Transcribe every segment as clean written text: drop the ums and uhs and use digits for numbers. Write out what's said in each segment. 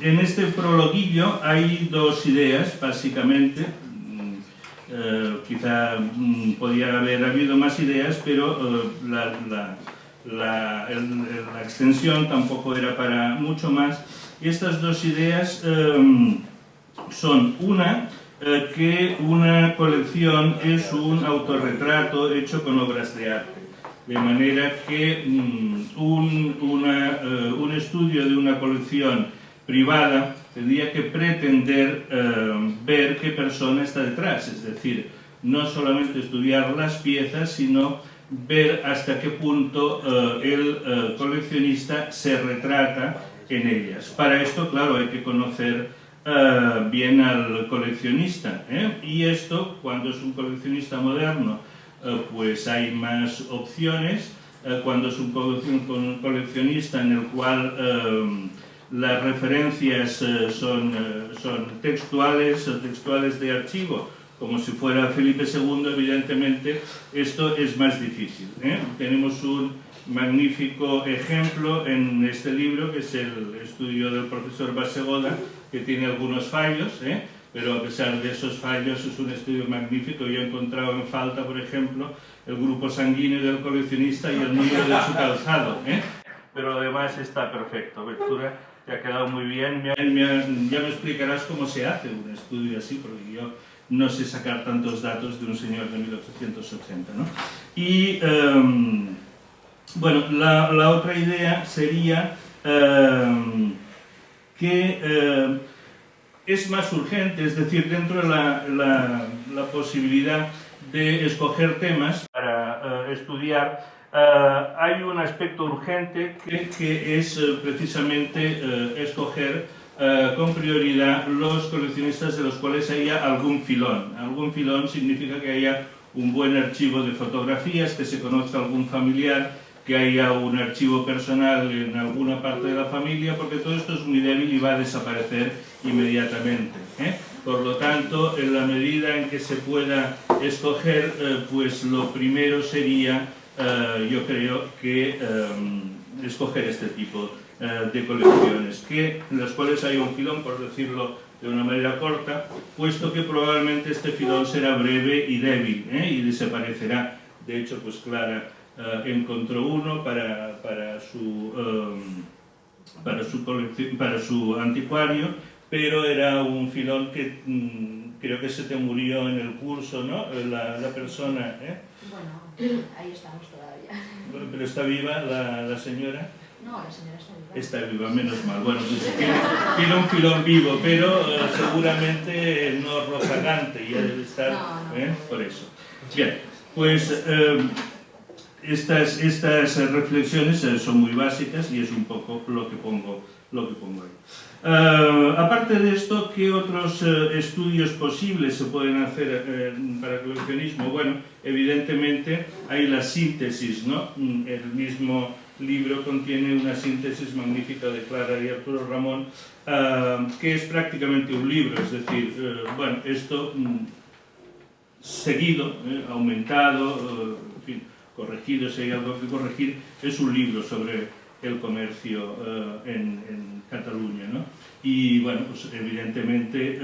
En este prologuillo hay dos ideas, básicamente. Quizá podía haber habido más ideas, pero la extensión tampoco era para mucho más. Y estas dos ideas son una, que una colección es un autorretrato hecho con obras de arte. De manera que un estudio de una colección privada tendría que pretender ver qué persona está detrás, es decir, no solamente estudiar las piezas, sino ver hasta qué punto el coleccionista se retrata en ellas. Para esto, claro, hay que conocer bien al coleccionista, y esto, cuando es un coleccionista moderno, pues hay más opciones. Cuando es un coleccionista en el cual las referencias son textuales de archivo, como si fuera Felipe II, evidentemente esto es más difícil. Tenemos un magnífico ejemplo en este libro, que es el estudio del profesor Bassegoda, que tiene algunos fallos, pero a pesar de esos fallos es un estudio magnífico. Yo he encontrado en falta, por ejemplo, el grupo sanguíneo del coleccionista y el número de su calzado, pero además está perfecto. Ventura, te ha quedado muy bien. Ya me explicarás cómo se hace un estudio así, porque yo no sé sacar tantos datos de un señor de 1880, ¿no? Y bueno, la otra idea sería que es más urgente, es decir, dentro de la posibilidad de escoger temas para estudiar, hay un aspecto urgente que es precisamente escoger con prioridad los coleccionistas de los cuales haya algún filón. Algún filón significa que haya un buen archivo de fotografías, que se conozca algún familiar, que haya un archivo personal en alguna parte de la familia, porque todo esto es muy débil y va a desaparecer inmediatamente. Por lo tanto, en la medida en que se pueda escoger, pues lo primero sería, yo creo, que escoger este tipo de colecciones, en las cuales hay un filón, por decirlo de una manera corta, puesto que probablemente este filón será breve y débil, y desaparecerá. De hecho, pues Clara encontró uno para su anticuario, pero era un filón que creo que se te murió en el curso, ¿no? La persona. Bueno, ahí estamos todavía. ¿Pero está viva la señora? No, la señora está viva. Está viva, menos mal. Bueno, pues tiene un filón vivo, pero seguramente no rozagante, ya debe estar, por eso. Bien, pues estas reflexiones son muy básicas y es un poco lo que pongo ahí. Aparte de esto, ¿qué otros estudios posibles se pueden hacer para el coleccionismo? Bueno, evidentemente hay la síntesis, ¿no? El mismo libro contiene una síntesis magnífica de Clara y Arturo Ramón, que es prácticamente un libro, es decir, bueno, esto seguido, aumentado, en fin, corregido, si hay algo que corregir, es un libro sobre el comercio en Cataluña, ¿no? Y bueno, pues evidentemente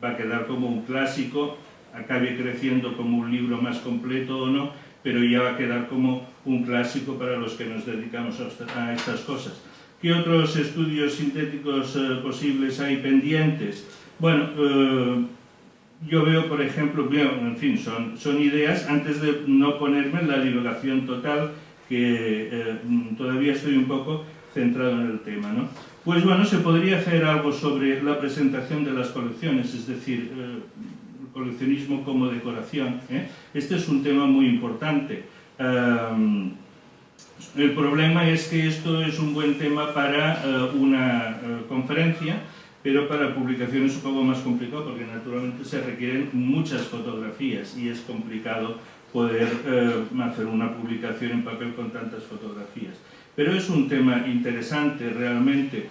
va a quedar como un clásico, acabe creciendo como un libro más completo o no, pero ya va a quedar como un clásico para los que nos dedicamos a estas cosas. ¿Qué otros estudios sintéticos posibles hay pendientes? Bueno, yo veo, por ejemplo, en fin, son ideas, antes de no ponerme en la divulgación total, que todavía estoy un poco centrado en el tema, ¿no? Pues bueno, se podría hacer algo sobre la presentación de las colecciones, es decir, el coleccionismo como decoración. Este es un tema muy importante. El problema es que esto es un buen tema para una conferencia, pero para publicación es un poco más complicado porque naturalmente se requieren muchas fotografías y es complicado poder hacer una publicación en papel con tantas fotografías. Pero es un tema interesante realmente.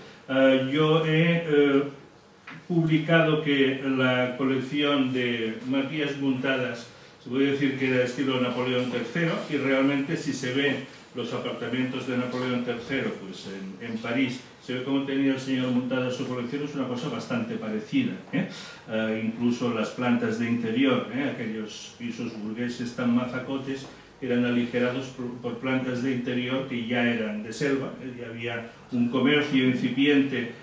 Yo he publicado que la colección de Matías Muntadas, se puede decir que era estilo Napoleón III, y realmente si se ven los apartamentos de Napoleón III pues en París, se ve cómo tenía el señor montada su colección, es una cosa bastante parecida. Incluso las plantas de interior, aquellos pisos burgueses tan mazacotes, eran aligerados por plantas de interior que ya eran de selva, ya había un comercio incipiente.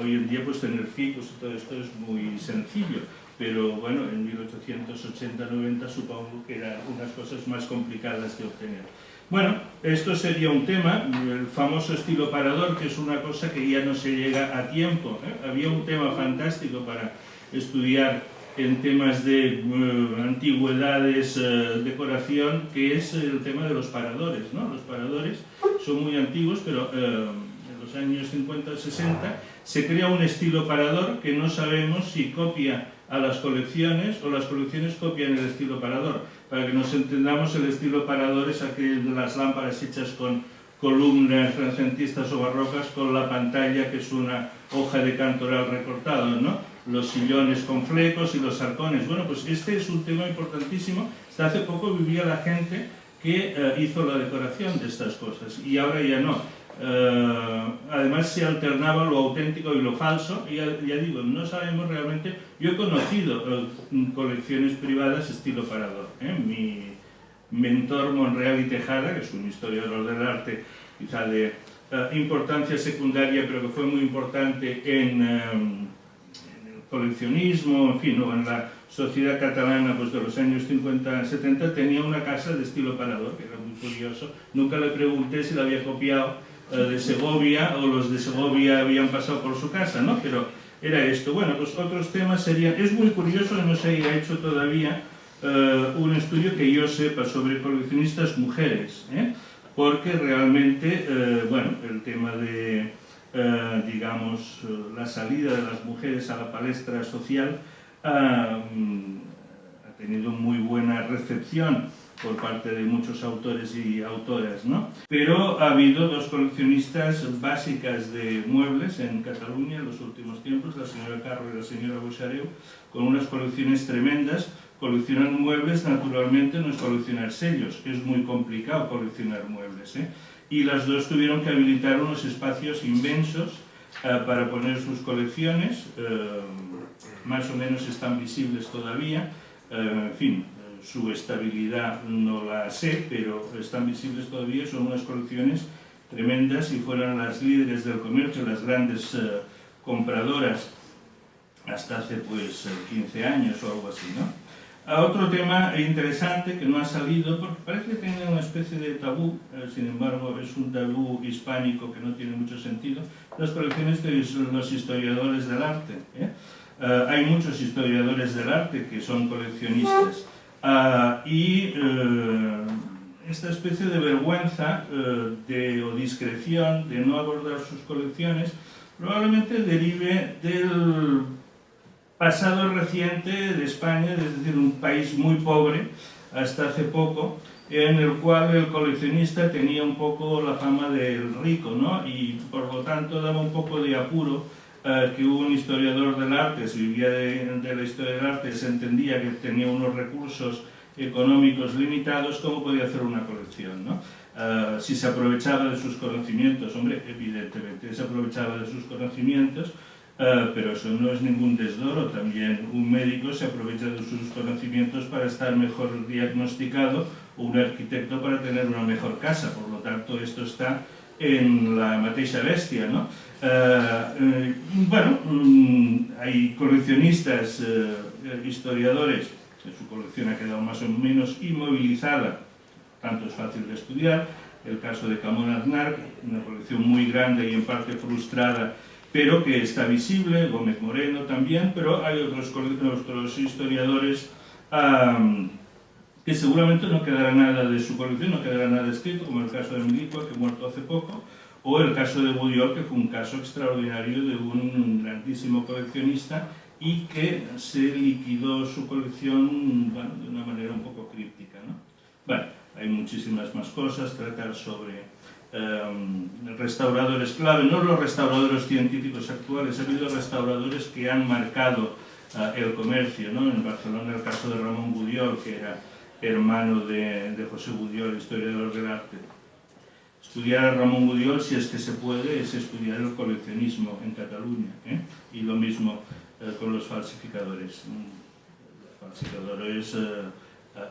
Hoy en día pues tener ficus y todo esto es muy sencillo, pero bueno, en 1880-90 supongo que eran unas cosas más complicadas de obtener. Bueno, esto sería un tema, el famoso estilo parador, que es una cosa que ya no se llega a tiempo. Había un tema fantástico para estudiar en temas de antigüedades, decoración, que es el tema de los paradores, ¿no? Los paradores son muy antiguos, pero en los años 50 o 60 se crea un estilo parador que no sabemos si copia a las colecciones o las colecciones copian el estilo parador. Para que nos entendamos, el estilo parador es aquel de las lámparas hechas con columnas renacentistas o barrocas con la pantalla que es una hoja de cantoral recortado, ¿no? Los sillones con flecos y los arcones. Bueno, pues este es un tema importantísimo. Hasta hace poco vivía la gente que hizo la decoración de estas cosas y ahora ya no. Además se alternaba lo auténtico y lo falso, y ya digo, no sabemos realmente. Yo he conocido colecciones privadas estilo parador. Mi mentor Monreal y Tejada, que es un historiador del arte quizá de importancia secundaria, pero que fue muy importante en el coleccionismo, en fin, o en la sociedad catalana pues, de los años 50-70, tenía una casa de estilo parador, que era muy curioso. Nunca le pregunté si la había copiado de Segovia o los de Segovia habían pasado por su casa, ¿no? Pero era esto. Bueno, pues otros temas serían... Es muy curioso, no se haya hecho todavía un estudio que yo sepa sobre coleccionistas mujeres, porque realmente, bueno, el tema de, digamos, la salida de las mujeres a la palestra social ha tenido muy buena recepción por parte de muchos autores y autoras, ¿no? Pero ha habido dos coleccionistas básicas de muebles en Cataluña en los últimos tiempos, la señora Carro y la señora Buixareu, con unas colecciones tremendas. Coleccionar muebles, naturalmente, no es coleccionar sellos, es muy complicado coleccionar muebles, Y las dos tuvieron que habilitar unos espacios inmensos para poner sus colecciones, más o menos están visibles todavía, en fin, su estabilidad no la sé, pero están visibles todavía, son unas colecciones tremendas y fueron las líderes del comercio, las grandes compradoras hasta hace pues 15 años o algo así, ¿no? Otro tema interesante que no ha salido, porque parece que tiene una especie de tabú, sin embargo es un tabú hispánico que no tiene mucho sentido, las colecciones de los historiadores del arte. Hay muchos historiadores del arte que son coleccionistas y esta especie de vergüenza o discreción de no abordar sus colecciones probablemente derive del pasado reciente de España, es decir, un país muy pobre hasta hace poco, en el cual el coleccionista tenía un poco la fama del rico, ¿no? Y por lo tanto daba un poco de apuro que un historiador del arte, si vivía de la historia del arte, se entendía que tenía unos recursos económicos limitados, ¿cómo podía hacer una colección, ¿no? Si se aprovechaba de sus conocimientos, hombre, evidentemente se aprovechaba de sus conocimientos, pero eso no es ningún desdoro. También un médico se aprovecha de sus conocimientos para estar mejor diagnosticado, o un arquitecto para tener una mejor casa. Por lo tanto, esto está en la mateixa bestia, ¿no? Bueno, hay coleccionistas, historiadores, que su colección ha quedado más o menos inmovilizada, tanto es fácil de estudiar. El caso de Camón Aznar, una colección muy grande y en parte frustrada, pero que está visible, Gómez Moreno también, pero hay otros historiadores que seguramente no quedará nada de su colección, no quedará nada escrito, como el caso de Milicua, que ha muerto hace poco, o el caso de Budiol, que fue un caso extraordinario de un grandísimo coleccionista y que se liquidó su colección, bueno, de una manera un poco críptica, ¿no? Bueno, hay muchísimas más cosas, tratar sobre restauradores clave, no los restauradores científicos actuales, ha habido restauradores que han marcado el comercio, ¿no? En Barcelona el caso de Ramón Budiol, que era hermano de José Budiol, historiador del arte. Estudiar a Ramón Gudiol, si es que se puede, es estudiar el coleccionismo en Cataluña, y lo mismo con los falsificadores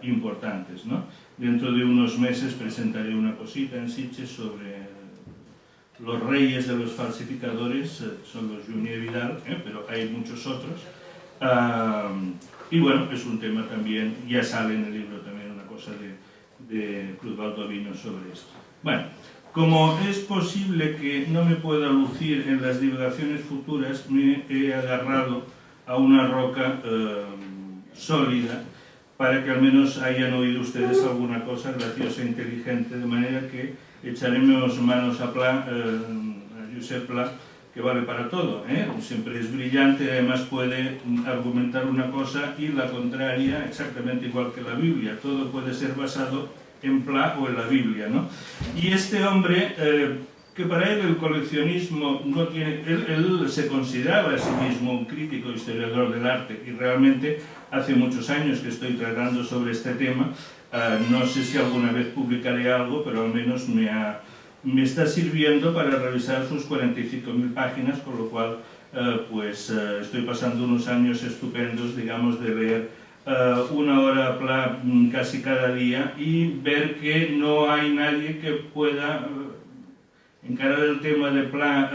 importantes, ¿no? Dentro de unos meses presentaré una cosita en Sitges sobre los reyes de los falsificadores, son los Junier Vidal, pero hay muchos otros. Y bueno, es un tema también, ya sale en el libro también una cosa de Cruz Baldovino sobre esto. Bueno, como es posible que no me pueda lucir en las divulgaciones futuras, me he agarrado a una roca sólida para que al menos hayan oído ustedes alguna cosa graciosa e inteligente, de manera que echaremos manos a Pla, a Josep Pla, que vale para todo, siempre es brillante, además puede argumentar una cosa y la contraria exactamente igual que la Biblia, todo puede ser basado en Pla o en la Biblia, ¿no? Y este hombre, que para él el coleccionismo no tiene... Él se consideraba a sí mismo un crítico historiador del arte y realmente hace muchos años que estoy tratando sobre este tema. No sé si alguna vez publicaré algo, pero al menos me está sirviendo para revisar sus 45.000 páginas, con lo cual estoy pasando unos años estupendos, digamos, de leer una hora Pla casi cada día y ver que no hay nadie que pueda encarar el tema de Pla,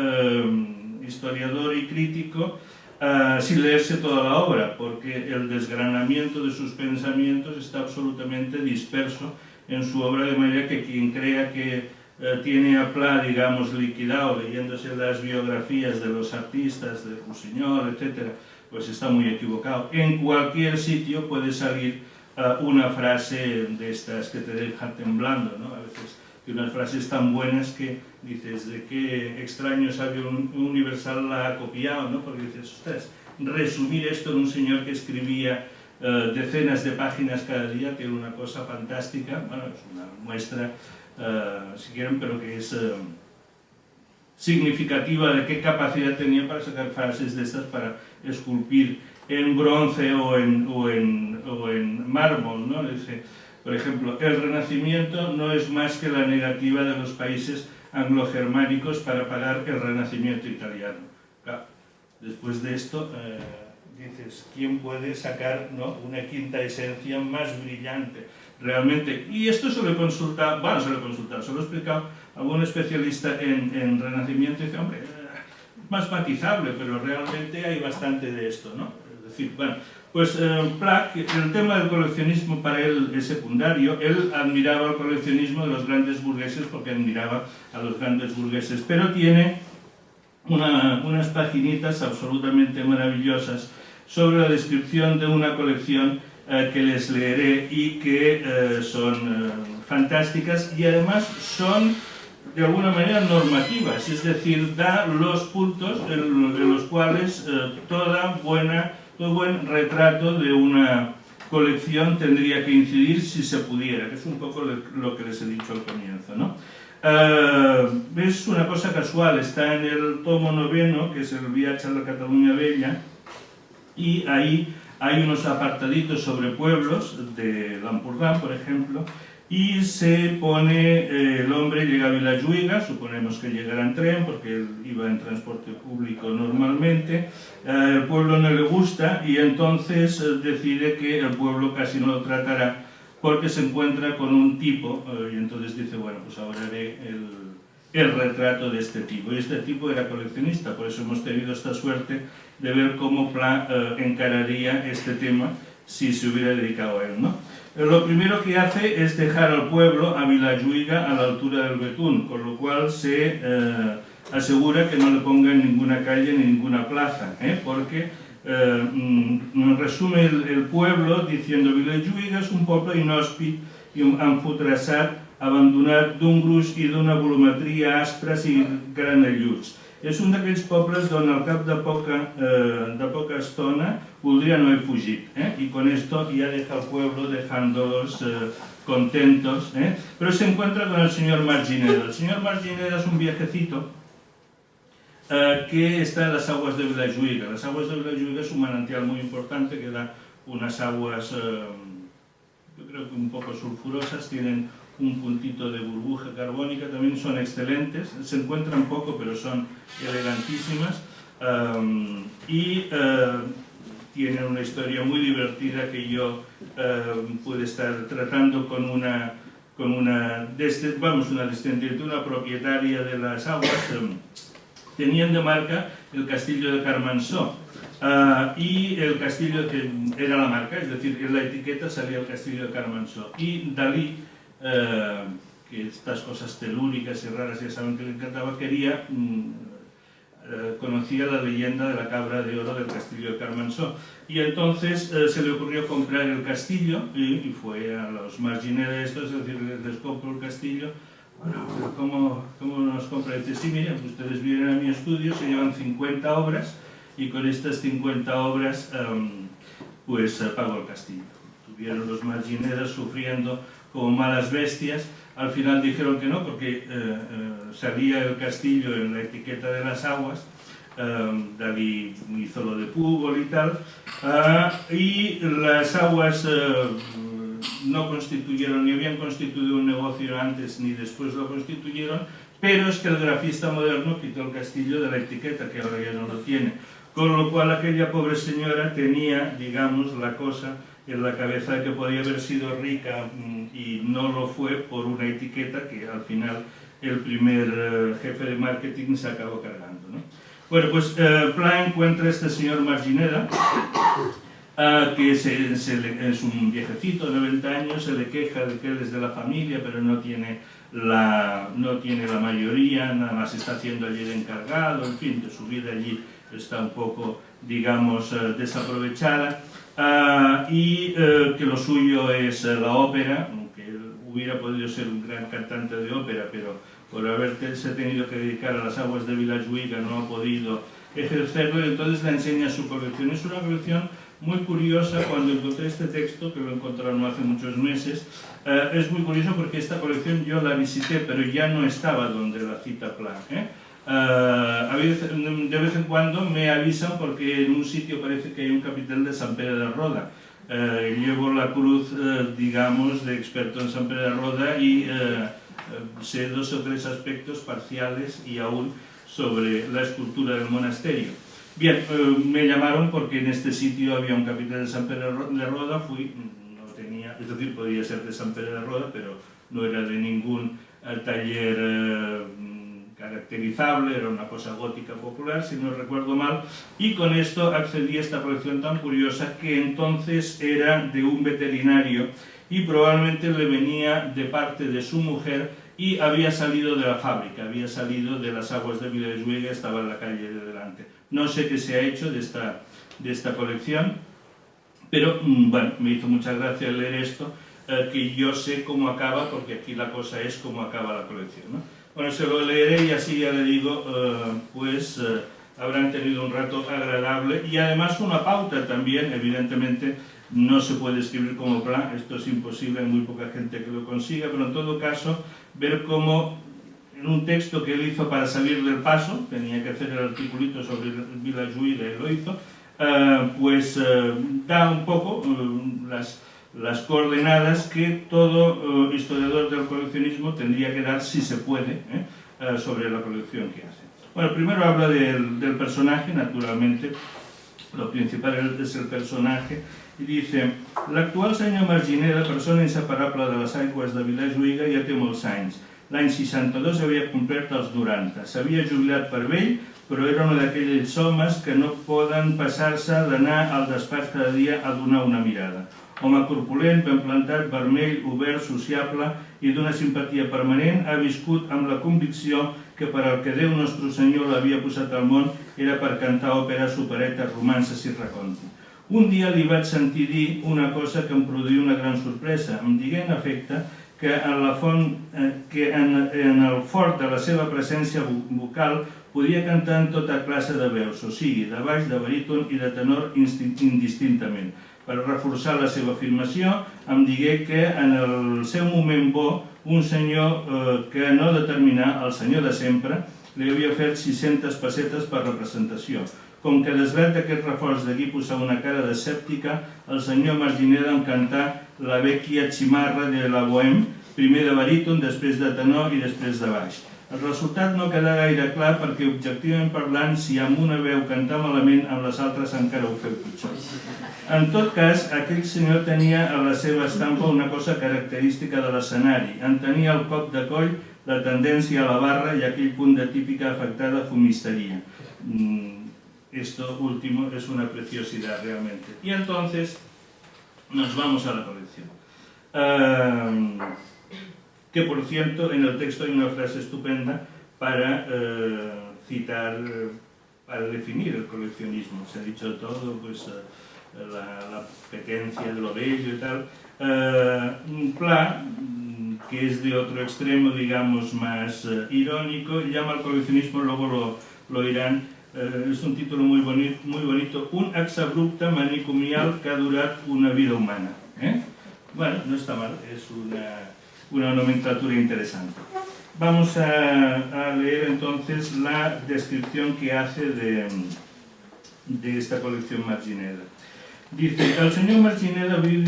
historiador y crítico, sin leerse toda la obra, porque el desgranamiento de sus pensamientos está absolutamente disperso en su obra, de manera que quien crea que tiene a Pla, digamos, liquidado leyéndose las biografías de los artistas, de Rusiñol, etc., pues está muy equivocado. En cualquier sitio puede salir una frase de estas que te dejan temblando, ¿no? A veces unas frases tan buenas que dices, ¿de qué extraño sabio universal la ha copiado, ¿no? Porque dices, ostras, resumir esto en un señor que escribía decenas de páginas cada día, que era una cosa fantástica, bueno, es una muestra, si quieren, pero que es significativa de qué capacidad tenía para sacar frases de estas para esculpir en bronce o en mármol, ¿no? Dice, por ejemplo, el Renacimiento no es más que la negativa de los países anglo-germánicos para pagar el Renacimiento italiano. Claro, después de esto, dices, ¿quién puede sacar, ¿no?, una quinta esencia más brillante? Realmente, y esto se lo he consultado, se lo he explicado a algún especialista en Renacimiento y dice, hombre, más matizable, pero realmente hay bastante de esto, ¿no? Es decir, bueno, pues Pla, el tema del coleccionismo para él es secundario. Él admiraba el coleccionismo de los grandes burgueses porque admiraba a los grandes burgueses, pero tiene unas paginitas absolutamente maravillosas sobre la descripción de una colección que les leeré y que son fantásticas y además son de alguna manera normativas, es decir, da los puntos en los cuales todo buen retrato de una colección tendría que incidir si se pudiera, que es un poco lo que les he dicho al comienzo, ¿no? Es una cosa casual, está en el tomo 9, que es el Viatge a la Cataluña Vella, y ahí hay unos apartaditos sobre pueblos de l'Empordà, por ejemplo, y se pone, el hombre llega a Vilajuïga, suponemos que llegará en tren, porque él iba en transporte público normalmente, el pueblo no le gusta y entonces decide que el pueblo casi no lo tratará porque se encuentra con un tipo, y entonces dice, bueno, pues ahora haré el retrato de este tipo. Y este tipo era coleccionista, por eso hemos tenido esta suerte de ver cómo Pla encararía este tema si se hubiera dedicado a él, ¿no? Lo primero que hace es dejar al pueblo, a Vilajuïga, a la altura del Betún, con lo cual se asegura que no le pongan ninguna calle ni ninguna plaza, porque resume el pueblo diciendo Vilajuïga és un poble inhòspit i empotrassat, abandonat d'un gruix i d'una volumetria aspres i granelluts. És un d'aquells pobles d'on al cap de poca estona voldria no haver fugit. Y con esto ya deja el pueblo dejándolos contentos. Pero se encuentra con el señor Margineda. El señor Margineda es un viejecito que está en las aguas de Vilajuïga. Las aguas de Vilajuïga es un manantial muy importante que da unas aguas, yo creo que un poco sulfurosas, tienen un puntito de burbuja carbónica, también son excelentes, se encuentran poco pero son elegantísimas, y tienen una historia muy divertida que yo pude estar tratando con una descendiente, una propietaria de las aguas. Tenían de marca el castillo de Carmansó, y el castillo que era la marca, es decir, en la etiqueta salía el castillo de Carmansó. Y Dalí, que estas cosas telúricas y raras ya saben que le encantaba, conocía la leyenda de la cabra de oro del castillo de Carmansó. Y entonces se le ocurrió comprar el castillo y fue a los margineros estos, es decir, les compro el castillo. Bueno, ¿cómo nos compra? Dice, sí, miren, ustedes vienen a mi estudio, se llevan 50 obras y con estas 50 obras pues pago el castillo. Tuvieron los margineros sufriendo como malas bestias. Al final dijeron que no, porque salía el castillo en la etiqueta de las aguas. Dalí hizo lo de fútbol y tal, y las aguas no constituyeron, ni habían constituido un negocio antes ni después lo constituyeron, pero es que el grafista moderno quitó el castillo de la etiqueta, que ahora ya no lo tiene, con lo cual aquella pobre señora tenía, digamos, la cosa en la cabeza de que podía haber sido rica y no lo fue por una etiqueta que al final el primer jefe de marketing se acabó cargando, ¿no? Bueno, pues Pla encuentra a este señor Margineda, que es un viejecito de 90 años, se le queja de que él es de la familia, pero no tiene la mayoría, nada más está haciendo allí el encargado, en fin, de su vida allí está un poco, digamos, desaprovechada, y que lo suyo es la ópera, aunque él hubiera podido ser un gran cantante de ópera, pero por haberse tenido que dedicar a las aguas de Vilajuïga no ha podido ejercerlo, y entonces le enseña su colección. Es una colección muy curiosa. Cuando encontré este texto, que lo encontraron hace muchos meses, es muy curioso porque esta colección yo la visité, pero ya no estaba donde la cita Pla, de vez en cuando me avisan porque en un sitio parece que hay un capitel de Sant Pere de Roda. Llevo la cruz, digamos, de experto en Sant Pere de Roda y sé 2 o 3 aspectos parciales y aún sobre la escultura del monasterio. Bien, me llamaron porque en este sitio había un capitel de Sant Pere de Roda, fui, no tenía, es decir, podía ser de Sant Pere de Roda, pero no era de ningún taller caracterizable, era una cosa gótica popular, si no recuerdo mal, y con esto accedí a esta colección tan curiosa que entonces era de un veterinario y probablemente le venía de parte de su mujer y había salido de la fábrica, había salido de las aguas de Vilajuïga, estaba en la calle de delante. No sé qué se ha hecho de esta colección, pero bueno, me hizo mucha gracia leer esto, que yo sé cómo acaba, porque aquí la cosa es cómo acaba la colección, ¿no? Bueno, se lo leeré y así ya le digo, pues habrán tenido un rato agradable y además una pauta también, evidentemente. No se puede escribir como Pla, esto es imposible, hay muy poca gente que lo consiga, pero en todo caso, ver cómo en un texto que él hizo para salir del paso, tenía que hacer el articulito sobre Vilajuïga y lo hizo, pues da un poco las coordenadas que todo historiador del coleccionismo tendría que dar, si se puede, sobre la colección que hace. Bueno, primero habla del personaje, naturalmente, lo principal es el personaje, i dice: l'actual senyor Margineda, persona inseparable de les aigües de Vilajuïga, ja té molts anys. L'any 62 havia complert els 90. S'havia jubilat per vell, però era un d'aquells homes que no poden passar-se d'anar al despatx cada dia a donar una mirada. Home corpulent, ben plantat, vermell, obert, sociable i d'una simpatia permanent, ha viscut amb la convicció que per al que Déu Nostre Senyor l'havia posat al món era per cantar òperes, operetes, romances i recontes. Un dia li vaig sentir dir una cosa que em produïa una gran sorpresa. Em digué en efecte que en el fort de la seva presència vocal podia cantar en tota classe de veus, o sigui, de baix, de baríton i de tenor indistintament. Per reforçar la seva afirmació, em digué que en el seu moment bo, un senyor que no determinar, el senyor de sempre, li havia fet 600 pessetes per representació. Com que desvert d'aquest reforç d'aquí posar una cara d'escèptica, el senyor Margineda em cantà la vecchia cimarra de la Bohème, primer de baríton, després de tenor i després de baix. El resultat no queda gaire clar perquè, objectivament parlant, si amb una veu cantar malament, amb les altres encara ho feu pitjor. En tot cas, aquell senyor tenia a la seva estampa una cosa característica de l'escenari. En tenia el cop de coll, la tendència a la barra i aquell punt de típica afectada fumistería. Esto último es una preciosidad realmente. Y entonces nos vamos a la colección. Que por cierto, en el texto hay una frase estupenda para citar, para definir el coleccionismo. Se ha dicho todo, pues la petencia de lo bello y tal. Pla, que es de otro extremo, digamos, más irónico, llama al coleccionismo, luego lo irán, es un título muy bonito, un exabrupte manicomial que ha durat una vida humana. Bueno, no está mal, es una nomenclatura interesante. Vamos a leer entonces la descripción que hace de esta colección Margineda. Dice, el senyor Margineda viu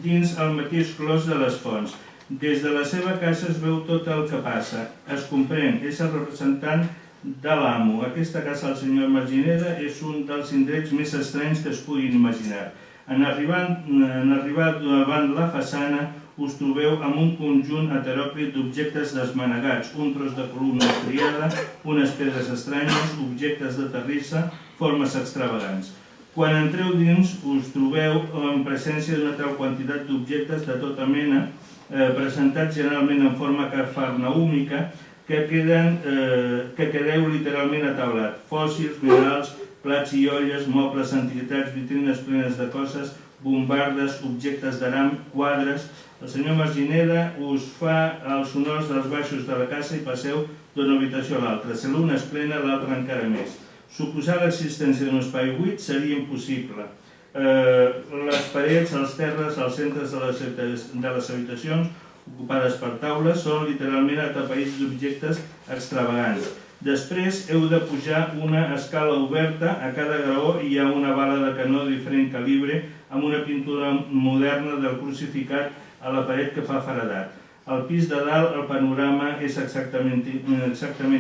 dins el mateix clos de les fonts. Des de la seva casa es veu tot el que passa, es comprèn, és el representant de l'amo. Aquesta casa del senyor Margineda és un dels indrets més estranys que es puguin imaginar. En arribar davant la façana us trobeu amb un conjunt heteròclit d'objectes desmanegats, un tros de columna estriada, unes pedres estranyes, objectes de terrissa, formes extravagants. Quan entreu dins us trobeu en presència d'una tal quantitat d'objectes de tota mena, presentats generalment en forma cafarnaúmica, que quedeu literalment atablat. Fòssils, minerals, plats i olles, mobles, antiguitats, vitrines plenes de coses, bombardes, objectes d'aram, quadres. El senyor Margineda us fa els sonors dels baixos de la casa i passeu d'una habitació a l'altra. Si l'una és plena, l'altra encara més. Suposar l'existència d'un espai buit seria impossible. Les parets, els terres, els centres de les habitacions ocupades per taules són literalment atapeïts d'objectes extravagants. Després heu de pujar una escala oberta, a cada graó hi ha una bala de canó de diferent calibre amb una pintura moderna del crucificat a la paret que fa faradat. Al pis de dalt el panorama és exactament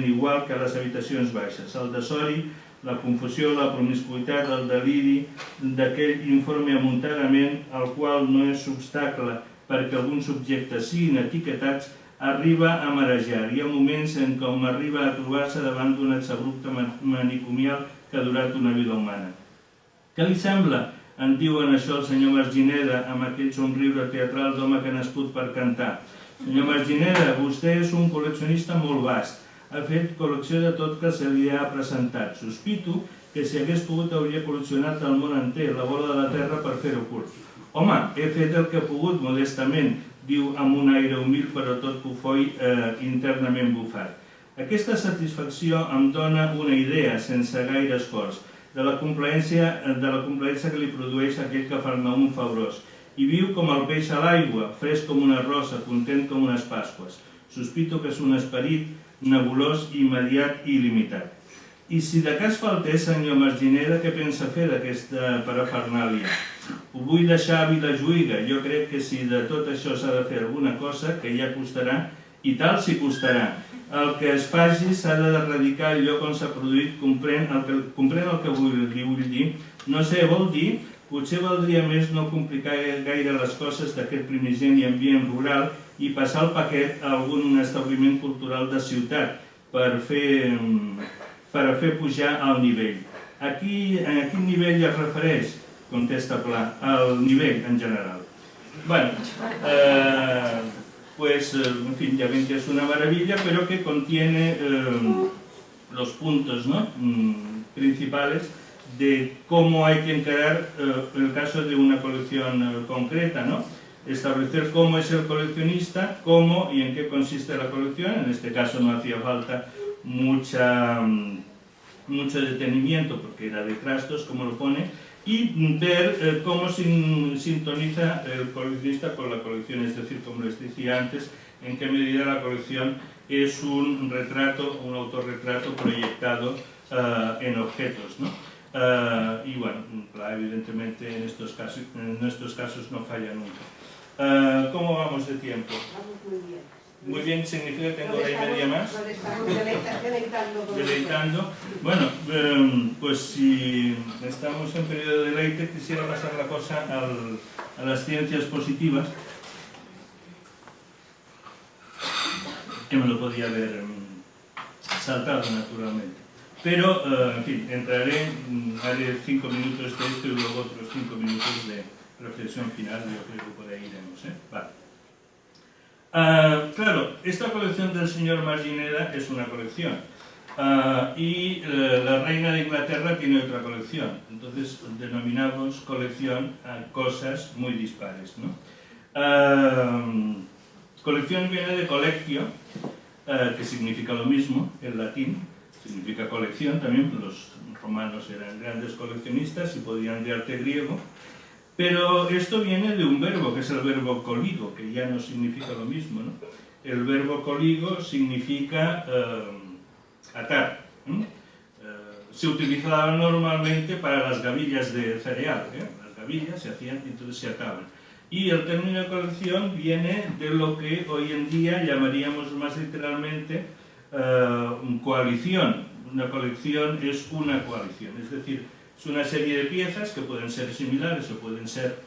igual que a les habitacions baixes. El desori, la confusió, la promiscuitat, el deliri d'aquell informe amuntegament, el qual no és obstacle perquè alguns objectes siguin etiquetats, arriba a marejar. Hi ha moments en què hom arriba a trobar-se davant d'un exabrupte manicomial que ha durat una vida humana. Què li sembla? En diuen això el senyor Margineda amb aquell somriure teatral d'home que ha nascut per cantar. Senyor Margineda, vostè és un col·leccionista molt vast. Ha fet col·lecció de tot que se li ha presentat. Sospito que si hagués pogut hauria col·leccionat el món enter, la bola de la terra per fer-ho curt. Home, he fet el que he pogut modestament, diu amb un aire humil però tot cofoi internament bufat. Aquesta satisfacció em dona una idea, sense gaire esforç, de la complaença que li produeix aquell Cafarnaum fabrós. I viu com el peix a l'aigua, fresc com una rosa, content com unes pasqües. Sospito que és un esperit nebulós, immediat i il·limitat. I si de cas faltés, senyor Margineda, què pensa fer d'aquesta parafernàlia? Ho vull deixar a Vilajuïga. Jo crec que si de tot això s'ha de fer alguna cosa, que ja costarà, i tal si costarà. El que es faci s'ha de erradicar el lloc on s'ha produït, comprèn el que li vull dir. No sé, vol dir, potser valdria més no complicar gaire les coses d'aquest primigeni ambient rural i passar el paquet a algun establiment cultural de ciutat per fer pujar el nivell. A quin nivell es refereix? Contesta Pla, al nivell en general. Bueno, pues, en fin, ya ven que es una maravilla, pero que contiene los puntos, ¿no?, principales de cómo hay que encarar el caso de una colección concreta, ¿no? Establecer cómo es el coleccionista, cómo y en qué consiste la colección. En este caso no hacía falta mucho detenimiento porque era de trastos, como lo pone, y ver cómo sintoniza el coleccionista con la colección, es decir, como les decía antes, en qué medida la colección es un retrato, un autorretrato proyectado en objetos, ¿no? Y bueno, evidentemente en estos casos no falla nunca. ¿Cómo vamos de tiempo? Vamos muy bien. Muy bien, significa que tengo hora y media más. Nos estamos deleitando con Deleitando. Bueno, pues si estamos en periodo de deleite, quisiera pasar la cosa a las ciencias positivas, que me lo podía haber saltado naturalmente. Pero, en fin, haré 5 minutos de esto y luego otros 5 minutos de reflexión final, yo creo que por ahí iremos, ¿eh? Vale. Claro, esta colección del señor Margineda es una colección y la reina de Inglaterra tiene otra colección, entonces denominamos colección a cosas muy dispares, ¿no? Colección viene de collectio, que significa lo mismo en latín, significa colección también, los romanos eran grandes coleccionistas y podían de arte griego. Pero esto viene de un verbo, que es el verbo coligo, que ya no significa lo mismo, ¿no? El verbo coligo significa atar. Se utilizaba normalmente para las gavillas de cereal, ¿eh? Las gavillas se hacían y entonces se ataban. Y el término colección viene de lo que hoy en día llamaríamos más literalmente coalición. Una colección es una coalición, es decir, es una serie de piezas que pueden ser similares o pueden ser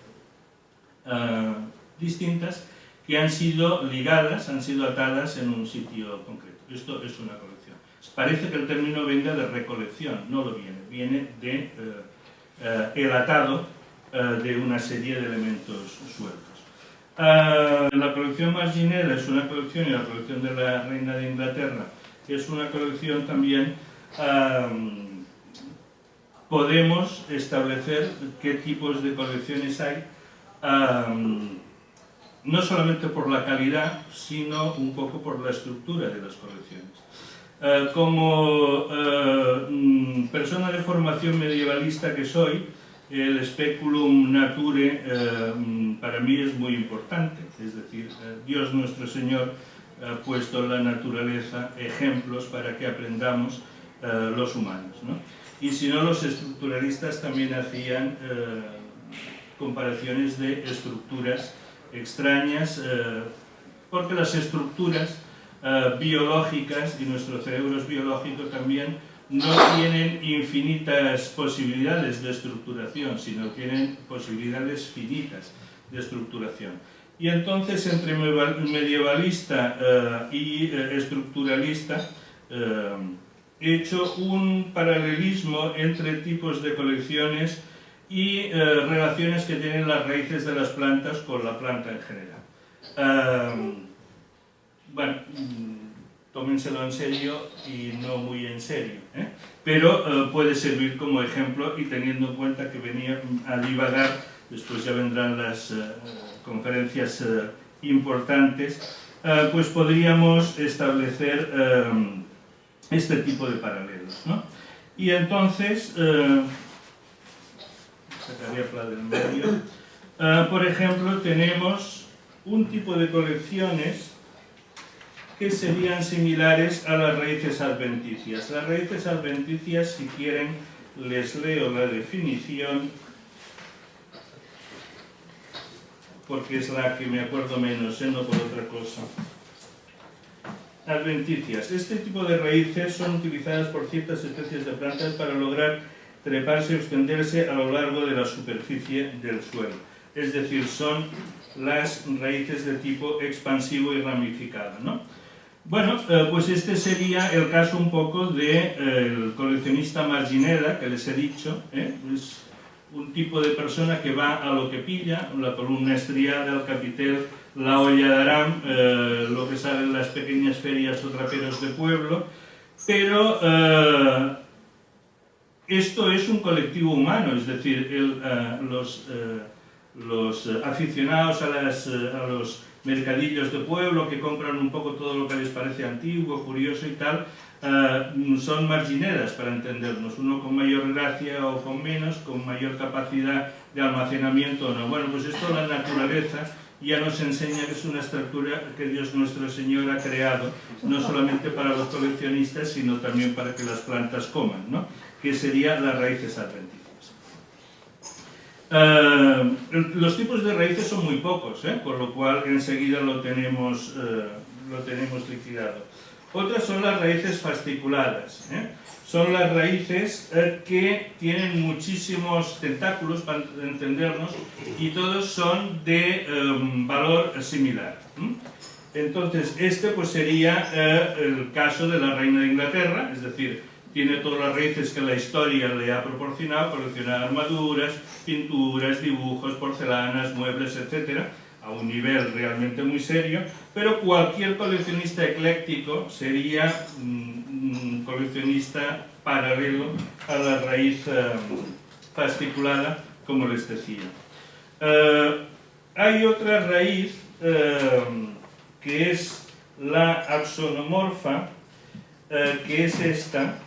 distintas, que han sido ligadas, han sido atadas en un sitio concreto. Esto es una colección. Parece que el término venga de recolección, no lo viene de el atado de una serie de elementos sueltos. La colección Margineda es una colección, y la colección de la reina de Inglaterra es una colección también. Podemos establecer qué tipos de colecciones hay, no solamente por la calidad, sino un poco por la estructura de las colecciones. Como persona de formación medievalista que soy, el speculum nature para mí es muy importante, es decir, Dios nuestro Señor ha puesto en la naturaleza ejemplos para que aprendamos los humanos, ¿no? Y si no, los estructuralistas también hacían comparaciones de estructuras extrañas, porque las estructuras biológicas, y nuestro cerebro es biológico también, no tienen infinitas posibilidades de estructuración, sino tienen posibilidades finitas de estructuración. Y entonces, entre medievalista y estructuralista, he hecho un paralelismo entre tipos de colecciones y relaciones que tienen las raíces de las plantas con la planta en general. Bueno, tómenselo en serio y no muy en serio, ¿eh? Pero puede servir como ejemplo, y teniendo en cuenta que venía a divagar, después ya vendrán las conferencias importantes, pues podríamos establecer este tipo de paralelos, ¿no? Y entonces, sacaría pla del medio, por ejemplo, tenemos un tipo de colecciones que serían similares a las raíces adventicias. Las raíces adventicias, si quieren, les leo la definición, porque es la que me acuerdo menos, no por otra cosa. Adventicias. Este tipo de raíces son utilizadas por ciertas especies de plantas para lograr treparse o extenderse a lo largo de la superficie del suelo. Es decir, son las raíces de tipo expansivo y ramificado, ¿no? Bueno, pues este sería el caso un poco del coleccionista Margineda, que les he dicho, es un tipo de persona que va a lo que pilla, la columna estriada, el capitel, la olla de Aram, lo que sale en las pequeñas ferias o traperos de pueblo, pero esto es un colectivo humano, es decir, los aficionados a los mercadillos de pueblo que compran un poco todo lo que les parece antiguo, curioso y tal, son marginedas, para entendernos, uno con mayor gracia o con menos, con mayor capacidad de almacenamiento o no. Bueno, pues esto la naturaleza ya nos enseña que es una estructura que Dios nuestro Señor ha creado, no solamente para los coleccionistas, sino también para que las plantas coman, ¿no? Que serían las raíces adventicias. Los tipos de raíces son muy pocos, por lo cual enseguida lo tenemos liquidado. Otras son las raíces fasciculadas. Son las raíces que tienen muchísimos tentáculos, para entendernos, y todos son de valor similar. Entonces, este pues sería el caso de la reina de Inglaterra, es decir, tiene todas las raíces que la historia le ha proporcionado: coleccionar armaduras, pinturas, dibujos, porcelanas, muebles, etc., a un nivel realmente muy serio, pero cualquier coleccionista ecléctico sería un coleccionista paralelo a la raíz fasciculada, como les decía. Hay otra raíz que es la axonomorfa, que es esta,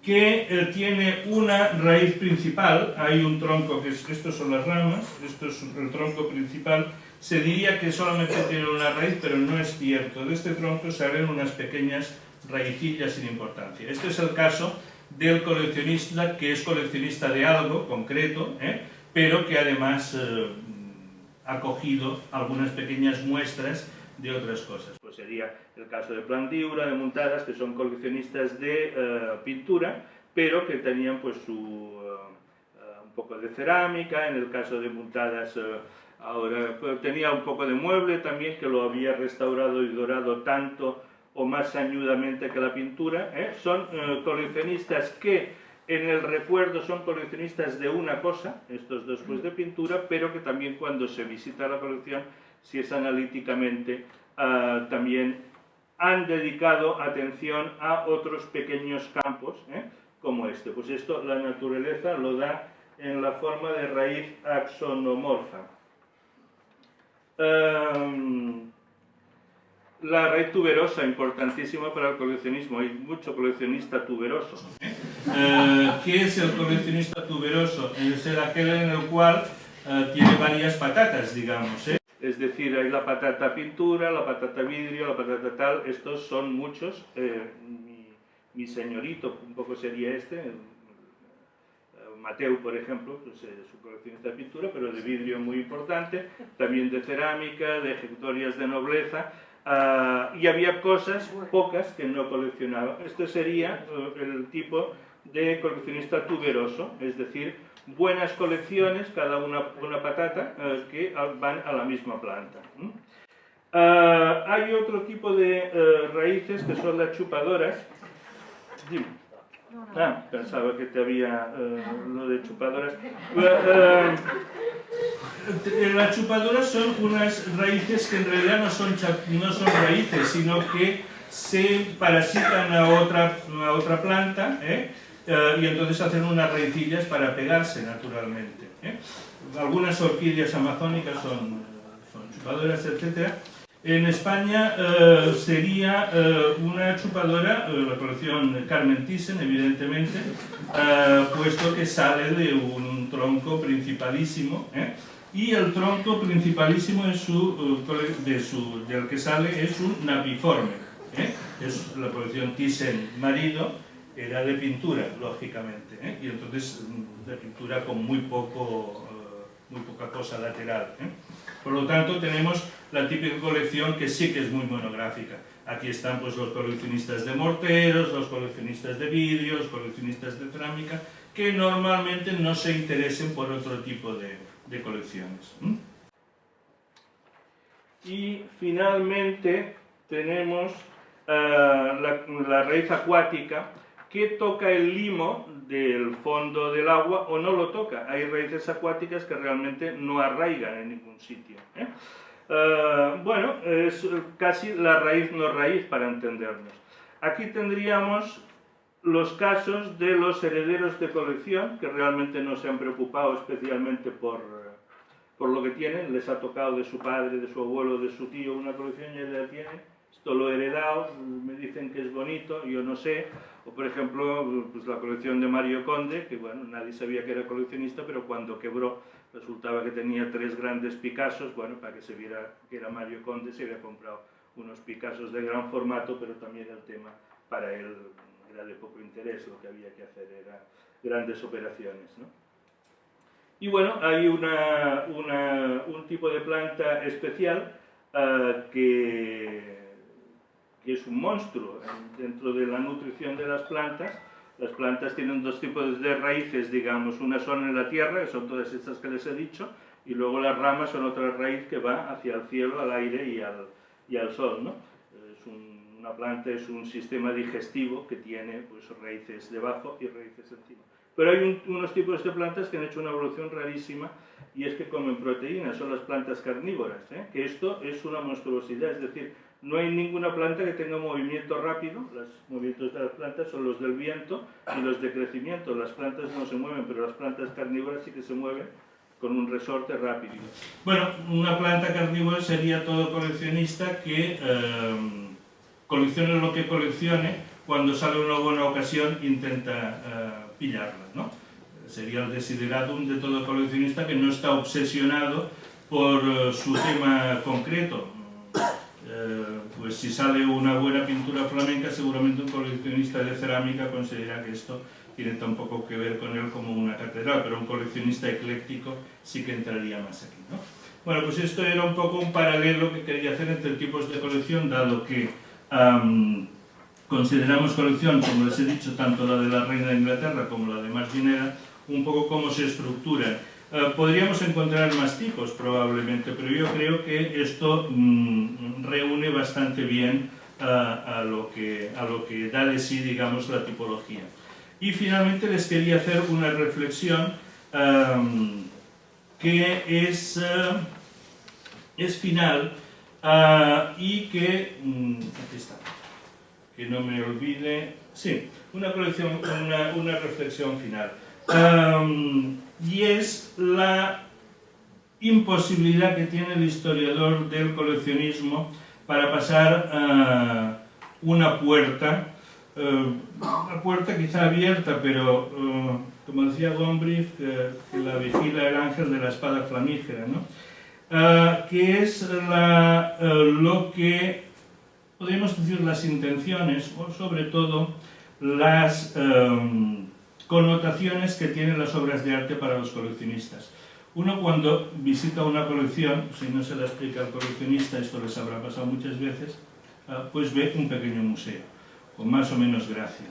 que tiene una raíz principal. Hay un tronco, estos son las ramas, esto es el tronco principal. Se diría que solamente tiene una raíz, pero no es cierto. De este tronco salen unas pequeñas raicillas sin importancia. Este es el caso del coleccionista que es coleccionista de algo concreto, pero que además ha cogido algunas pequeñas muestras de otras cosas. Pues sería el caso de Plandiura, de Muntadas, que son coleccionistas de pintura, pero que tenían pues un poco de cerámica. En el caso de Muntadas ahora tenía un poco de mueble también, que lo había restaurado y dorado tanto o más añudamente que la pintura. Son coleccionistas que en el recuerdo son coleccionistas de una cosa, estos dos pues de pintura, pero que también cuando se visita la colección, si es analíticamente, también han dedicado atención a otros pequeños campos, como este. Pues esto la naturaleza lo da en la forma de raíz axonomorfa. La raíz tuberosa, importantísima para el coleccionismo. Hay mucho coleccionista tuberoso. ¿Qué es el coleccionista tuberoso? Es aquel en el cual tiene varias patatas, digamos. Es decir, hay la patata pintura, la patata vidrio, la patata tal. Estos son muchos. Mi señorito, un poco sería este. Mateu, por ejemplo, pues es un coleccionista de pintura, pero de vidrio muy importante. También de cerámica, de ejecutorias de nobleza. Y había cosas, pocas, que no coleccionaba. Este sería el tipo de coleccionista tuberoso, es decir, buenas colecciones, cada una patata, que van a la misma planta. Hay otro tipo de raíces que son las chupadoras. Dime. Pensaba que te había lo de chupadoras. Las chupadoras son unas raíces que en realidad no son raíces, sino que se parasitan a otra planta, y entonces hacen unas raicillas para pegarse naturalmente. Algunas orquídeas amazónicas son chupadoras, etc. En España sería una chupadora, la colección Carmen Thyssen, evidentemente, puesto que sale de un tronco principalísimo, y el tronco principalísimo del que sale es un napiforme. Es la colección Thyssen marido, era de pintura, lógicamente, y entonces de pintura con muy poca cosa lateral. Por lo tanto, tenemos la típica colección que sí que es muy monográfica. Aquí están pues los coleccionistas de morteros, los coleccionistas de vidrio, los coleccionistas de cerámica, que normalmente no se interesen por otro tipo de colecciones. Y finalmente tenemos la raíz acuática, que toca el limo del fondo del agua o no lo toca. Hay raíces acuáticas que realmente no arraigan en ningún sitio. Bueno, es casi la raíz no raíz, para entendernos. Aquí tendríamos los casos de los herederos de colección, que realmente no se han preocupado especialmente por lo que tienen. Les ha tocado de su padre, de su abuelo, de su tío una colección y ya la tienen. Esto lo he heredado, me dicen que es bonito, yo no sé. O por ejemplo, pues la colección de Mario Conde, que bueno, nadie sabía que era coleccionista, pero cuando quebró resultaba que tenía 3 grandes Picassos. Bueno, para que se viera que era Mario Conde, se había comprado unos Picassos de gran formato, pero también el tema para él era de poco interés. Lo que había que hacer era grandes operaciones, ¿no? Y bueno, hay un tipo de planta especial que es un monstruo dentro de la nutrición de las plantas. Las plantas tienen dos tipos de raíces, digamos, una son en la tierra, que son todas estas que les he dicho, y luego las ramas son otra raíz que va hacia el cielo, al aire y al sol, ¿no? Una planta es un sistema digestivo que tiene pues, raíces debajo y raíces encima. Pero hay unos tipos de plantas que han hecho una evolución rarísima, y es que comen proteínas, son las plantas carnívoras, que esto es una monstruosidad, es decir, no hay ninguna planta que tenga movimiento rápido. Los movimientos de las plantas son los del viento y los de crecimiento. Las plantas no se mueven, pero las plantas carnívoras sí que se mueven con un resorte rápido. Bueno, una planta carnívora sería todo coleccionista que coleccione lo que coleccione, cuando sale una buena ocasión intenta pillarla, ¿no? Sería el desideratum de todo coleccionista que no está obsesionado por su tema concreto. Pues si sale una buena pintura flamenca, seguramente un coleccionista de cerámica considera que esto tiene tan poco que ver con él como una catedral, pero un coleccionista ecléctico sí que entraría más aquí, ¿no? Bueno, pues esto era un poco un paralelo que quería hacer entre tipos de colección, dado que consideramos colección, como les he dicho, tanto la de la Reina de Inglaterra como la de Marginera, un poco cómo se estructuran. Podríamos encontrar más tipos probablemente, pero yo creo que esto reúne bastante bien a lo que da de sí, digamos, la tipología. Y finalmente les quería hacer una reflexión que es final y que, aquí está, que no me olvide, sí, una reflexión final. Y es la imposibilidad que tiene el historiador del coleccionismo para pasar una puerta quizá abierta, pero como decía Gombrich, que la vigila el ángel de la espada flamígera, ¿no? Que es lo que podríamos decir las intenciones, o sobre todo las connotaciones que tienen las obras de arte para los coleccionistas. Uno cuando visita una colección, si no se la explica al coleccionista, esto les habrá pasado muchas veces, pues ve un pequeño museo, con más o menos gracia.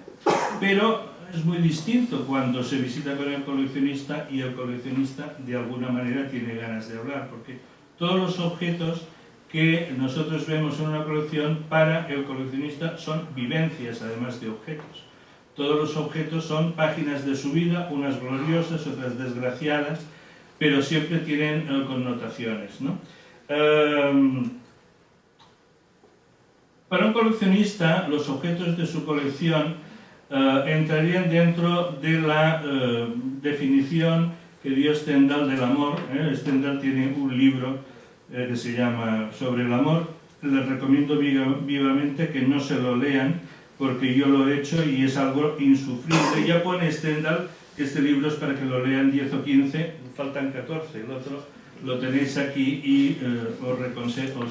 Pero es muy distinto cuando se visita con el coleccionista y el coleccionista de alguna manera tiene ganas de hablar, porque todos los objetos que nosotros vemos en una colección para el coleccionista son vivencias además de objetos. Todos los objetos son páginas de su vida, unas gloriosas, otras desgraciadas, pero siempre tienen connotaciones, ¿no? Para un coleccionista, los objetos de su colección entrarían dentro de la definición que dio Stendhal del amor. Stendhal tiene un libro que se llama Sobre el amor. Les recomiendo vivamente que no se lo lean, porque yo lo he hecho y es algo insufrible. Ya pone Stendhal que este libro es para que lo lean 10 o 15, faltan 14, el otro lo tenéis aquí y os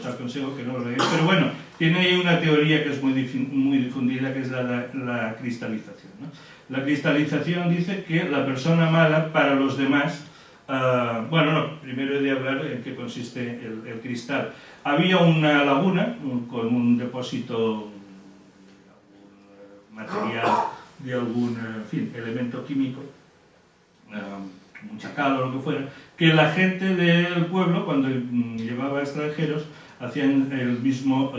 aconsejo que no lo leáis. Pero bueno, tiene ahí una teoría que es muy difundida, que es la cristalización, ¿no? La cristalización dice que la persona amada para los demás, primero he de hablar en qué consiste el cristal. Había una laguna con un depósito, material de algún elemento químico, un chacal o lo que fuera, que la gente del pueblo, cuando llevaba extranjeros, hacían el mismo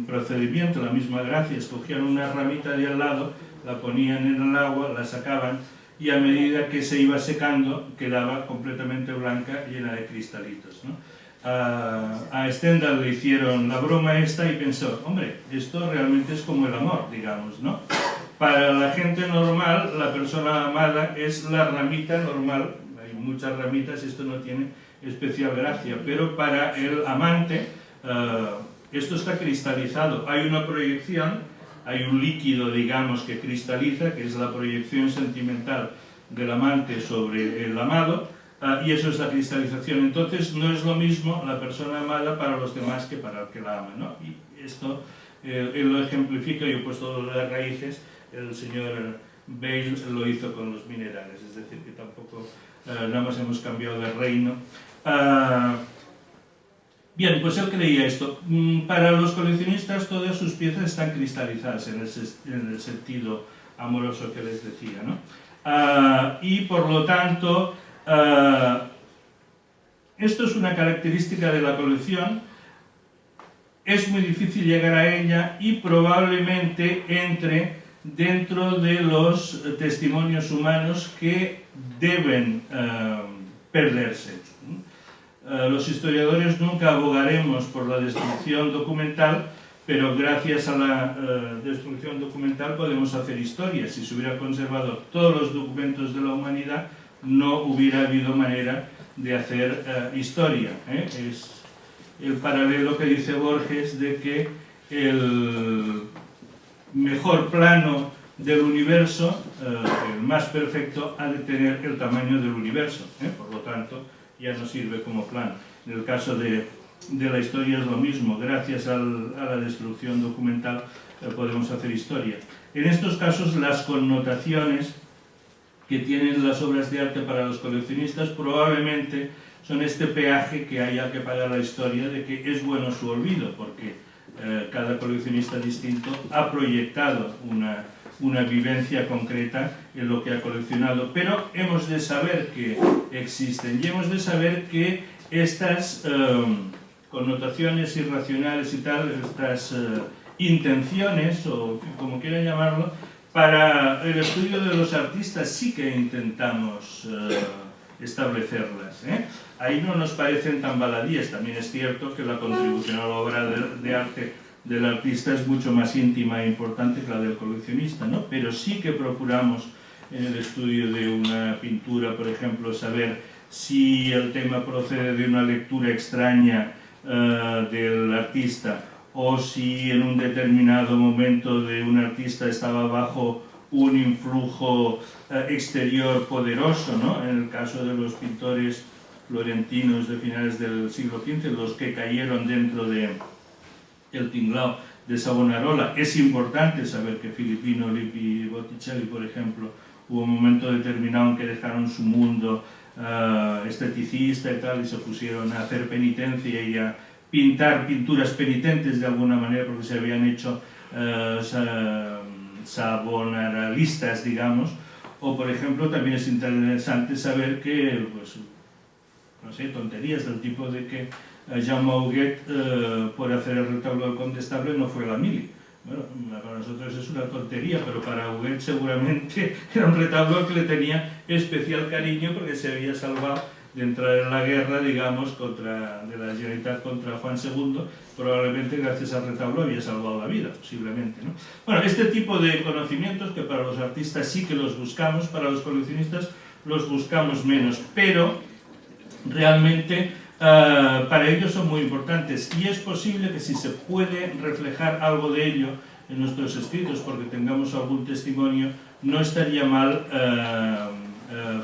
procedimiento, la misma gracia. Escogían una ramita de al lado, la ponían en el agua, la sacaban, y a medida que se iba secando quedaba completamente blanca, llena de cristalitos, ¿no? A Stendhal le hicieron la broma esta y pensó, hombre, esto realmente es como el amor, digamos, ¿no? Para la gente normal, la persona amada es la ramita normal, hay muchas ramitas, esto no tiene especial gracia, pero para el amante esto está cristalizado, hay una proyección, hay un líquido, digamos, que cristaliza, que es la proyección sentimental del amante sobre el amado, y eso es la cristalización. Entonces no es lo mismo la persona amada para los demás que para el que la ama, ¿no? Y esto él lo ejemplifica, yo he puesto las raíces, el señor Bale lo hizo con los minerales, es decir, que tampoco nada más hemos cambiado de reino. Bien, pues él creía esto. Para los coleccionistas todas sus piezas están cristalizadas en el sentido amoroso que les decía, ¿no? Y por lo tanto, esto es una característica de la colección. Es muy difícil llegar a ella y probablemente entre dentro de los testimonios humanos que deben perderse. Los historiadores nunca abogaremos por la destrucción documental, pero gracias a la destrucción documental podemos hacer historia. Si se hubieran conservado todos los documentos de la humanidad, no hubiera habido manera de hacer historia. Es el paralelo que dice Borges de que el mejor plano del universo, el más perfecto, ha de tener el tamaño del universo. Por lo tanto, ya no sirve como plano. En el caso de la historia es lo mismo. Gracias a la destrucción documental podemos hacer historia. En estos casos, las connotaciones que tienen las obras de arte para los coleccionistas probablemente son este peaje que haya que pagar la historia de que es bueno su olvido, porque cada coleccionista distinto ha proyectado una vivencia concreta en lo que ha coleccionado, pero hemos de saber que existen y hemos de saber que estas connotaciones irracionales y tal, estas intenciones, o como quieran llamarlo, para el estudio de los artistas sí que intentamos establecerlas. Ahí no nos parecen tan baladíes. También es cierto que la contribución a la obra de arte del artista es mucho más íntima e importante que la del coleccionista, ¿no? Pero sí que procuramos en el estudio de una pintura, por ejemplo, saber si el tema procede de una lectura extraña del artista, o si en un determinado momento de un artista estaba bajo un influjo exterior poderoso, ¿no? En el caso de los pintores florentinos de finales del siglo XV, los que cayeron dentro del tinglao de Savonarola. Es importante saber que Filippino Lippi y Botticelli, por ejemplo, hubo un momento determinado en que dejaron su mundo esteticista y tal, y se pusieron a hacer penitencia y a pintar pinturas penitentes de alguna manera, porque se habían hecho savonaralistas, digamos. O, por ejemplo, también es interesante saber que, pues, no sé, tonterías del tipo de que Jean Mauguet, por hacer el retablo del Condestable, no fue a la mili. Bueno, para nosotros es una tontería, pero para Huguet seguramente era un retablo al que le tenía especial cariño porque se había salvado de entrar en la guerra, digamos, de la Generalitat contra Juan II. Probablemente gracias al retablo había salvado la vida, posiblemente, ¿no? Bueno, este tipo de conocimientos que para los artistas sí que los buscamos, para los coleccionistas los buscamos menos, pero realmente para ellos son muy importantes, y es posible que si se puede reflejar algo de ello en nuestros escritos porque tengamos algún testimonio, no estaría mal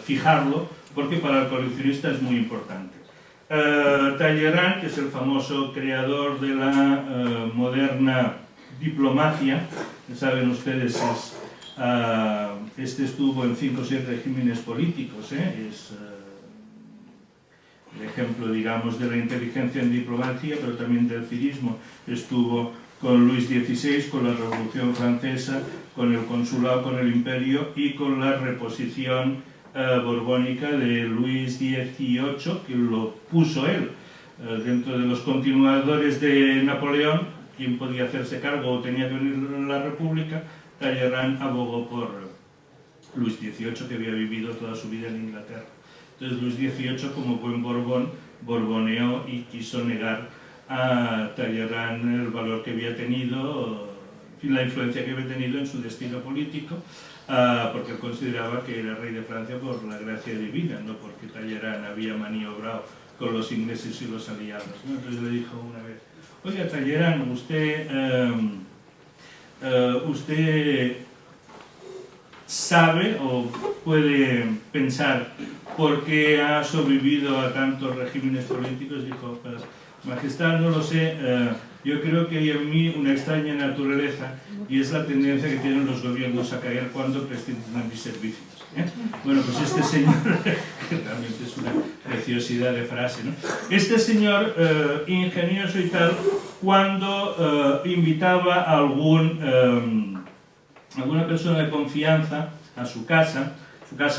fijarlo, porque para el coleccionista es muy importante. Talleyrand, que es el famoso creador de la moderna diplomacia, saben ustedes, este estuvo en 5 o 6 regímenes políticos, es el ejemplo, digamos, de la inteligencia en diplomacia, pero también del civismo. Estuvo con Luis XVI, con la Revolución Francesa, con el consulado, con el imperio y con la reposición borbónica de Luis XVIII, que lo puso él. Dentro de los continuadores de Napoleón, quien podía hacerse cargo o tenía que venir la República, Talleyrand abogó por Luis XVIII, que había vivido toda su vida en Inglaterra. Entonces Luis XVIII, como buen Borbón, borboneó y quiso negar a Talleyrand el valor que había tenido, en fin, la influencia que había tenido en su destino político, porque él consideraba que era rey de Francia por la gracia divina, no porque Talleyrand había maniobrado con los ingleses y los aliados, ¿no? Entonces le dijo una vez: oiga, Talleyrand, usted sabe o puede pensar por qué ha sobrevivido a tantos regímenes políticos. Dijo: Majestad, no lo sé, Yo creo que hay en mí una extraña naturaleza y es la tendencia que tienen los gobiernos a caer cuando prescindan de mis servicios. Bueno, pues este señor, que realmente es una preciosidad de frase, ¿no? Este señor, ingenioso y tal, cuando invitaba a alguna persona de confianza a su casa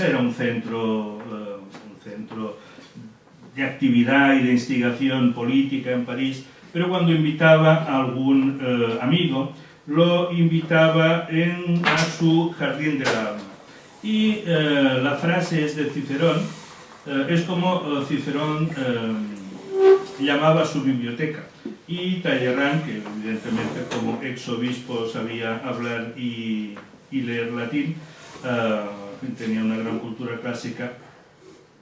era un centro de actividad y de instigación política en París, pero cuando invitaba a algún amigo, lo invitaba a su jardín del alma. Y la frase es de Cicerón, es como Cicerón llamaba a su biblioteca. Y Talleyrand, que evidentemente como ex-obispo sabía hablar y leer latín, tenía una gran cultura clásica,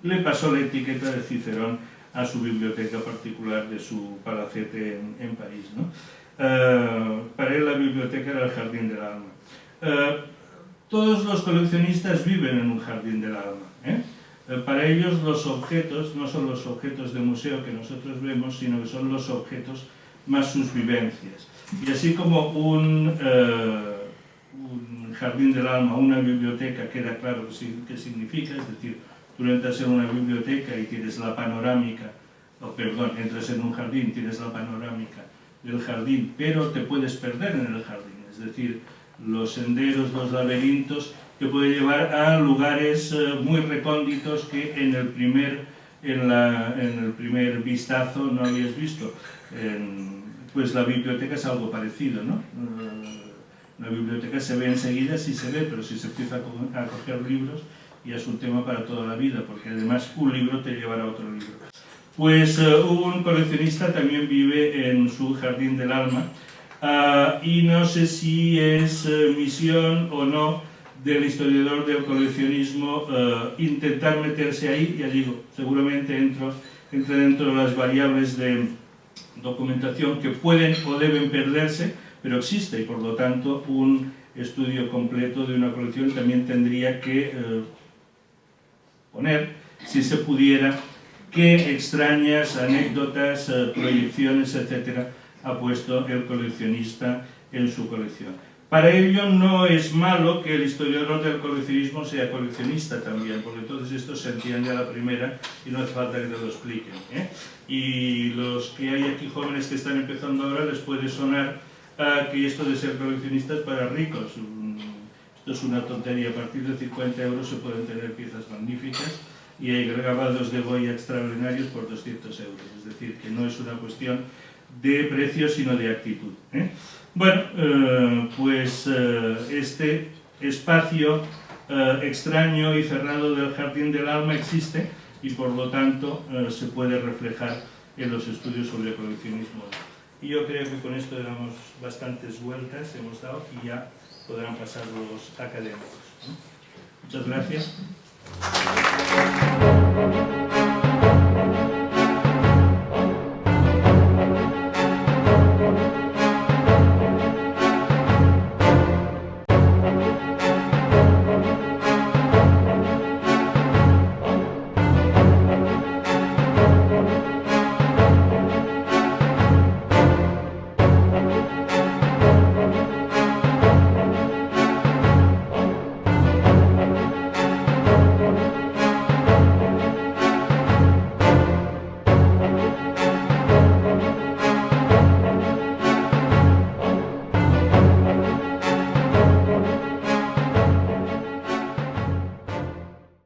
le pasó la etiqueta de Cicerón a su biblioteca particular de su palacete en París, ¿no? Para él la biblioteca era el jardín del alma. Todos los coleccionistas viven en un jardín del alma. Para ellos los objetos no son los objetos de museo que nosotros vemos, sino que son los objetos más sus vivencias. Y así como un jardín del alma, una biblioteca, queda claro qué significa, es decir, tú entras en una biblioteca y tienes la panorámica, entras en un jardín, tienes la panorámica del jardín, pero te puedes perder en el jardín, es decir, los senderos, los laberintos, te pueden llevar a lugares muy recónditos que en el primer vistazo no habías visto. Pues la biblioteca es algo parecido, ¿no? La biblioteca se ve enseguida, sí se ve, pero si se empieza a coger libros, ya es un tema para toda la vida, porque además un libro te llevará a otro libro. Pues un coleccionista también vive en su jardín del alma, y no sé si es misión o no del historiador del coleccionismo intentar meterse ahí. Ya digo, seguramente entra dentro de las variables de documentación que pueden o deben perderse, pero existe, y por lo tanto un estudio completo de una colección también tendría que poner, si se pudiera, qué extrañas anécdotas, proyecciones, etcétera, ha puesto el coleccionista en su colección. Para ello no es malo que el historiador del coleccionismo sea coleccionista también, porque entonces esto se entiende a la primera y no hace falta que te lo expliquen, Y los que hay aquí jóvenes que están empezando ahora les puede sonar que esto de ser coleccionista es para ricos. Esto es una tontería. A partir de 50 euros se pueden tener piezas magníficas y hay grabados de Goya extraordinarios por 200 euros. Es decir, que no es una cuestión de precio, sino de actitud. Bueno, pues este espacio extraño y cerrado del jardín del alma existe y por lo tanto se puede reflejar en los estudios sobre el coleccionismo. Y yo creo que con esto damos bastantes vueltas, hemos dado, y ya podrán pasar los académicos. Muchas gracias.